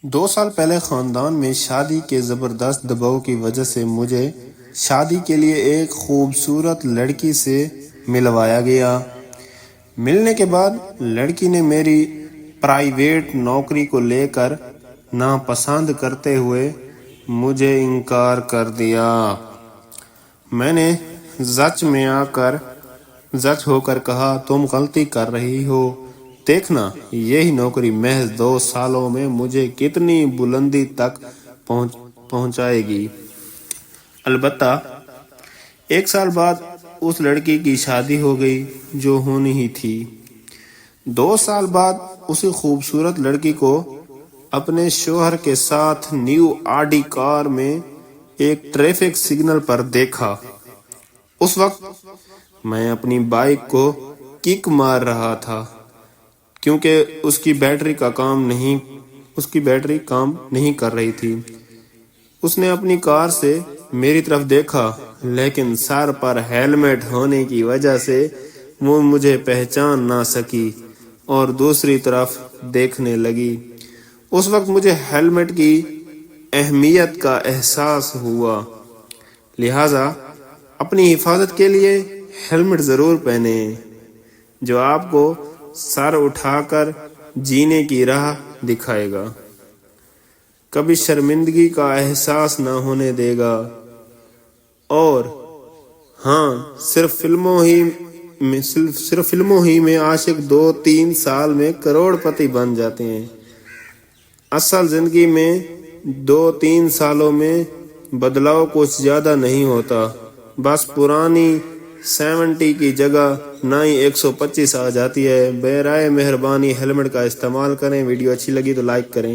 2 سال پہلے خاندان میں شادی کے زبردست دباؤ کی وجہ سے مجھے شادی کے لیے ایک خوبصورت لڑکی سے ملوایا گیا۔ ملنے کے بعد لڑکی نے میری پرائیویٹ نوکری کو لے کر ناپسند کرتے ہوئے مجھے انکار کر دیا۔ میں نے زچ ہو کر کہا، تم غلطی کر رہی ہو، دیکھنا یہی نوکری محض 2 سالوں میں مجھے کتنی بلندی تک پہنچائے گی۔ البتہ 1 سال بعد اس لڑکی کی شادی ہو گئی جو ہونی ہی تھی۔ 2 سال بعد اسی خوبصورت لڑکی کو اپنے شوہر کے ساتھ نیو آڈی کار میں ایک ٹریفک سگنل پر دیکھا۔ اس وقت میں اپنی بائیک کو کک مار رہا تھا کیونکہ اس کی بیٹری کام نہیں کر رہی تھی۔ اس نے اپنی کار سے میری طرف دیکھا، لیکن سر پر ہیلمٹ ہونے کی وجہ سے وہ مجھے پہچان نہ سکی اور دوسری طرف دیکھنے لگی۔ اس وقت مجھے ہیلمٹ کی اہمیت کا احساس ہوا، لہٰذا اپنی حفاظت کے لیے ہیلمٹ ضرور پہنیں، جو آپ کو سر اٹھا کر جینے کی راہ دکھائے گا، کبھی شرمندگی کا احساس نہ ہونے دے گا۔ اور ہاں، صرف فلموں ہی میں عاشق 2-3 سال میں کروڑ پتی بن جاتے ہیں۔ اصل زندگی میں 2-3 سالوں میں بدلاؤ کچھ زیادہ نہیں ہوتا، بس پرانی 70 کی جگہ نئی 125 آ جاتی ہے۔ برائے مہربانی ہیلمٹ کا استعمال کریں۔ ویڈیو اچھی لگی تو لائک کریں۔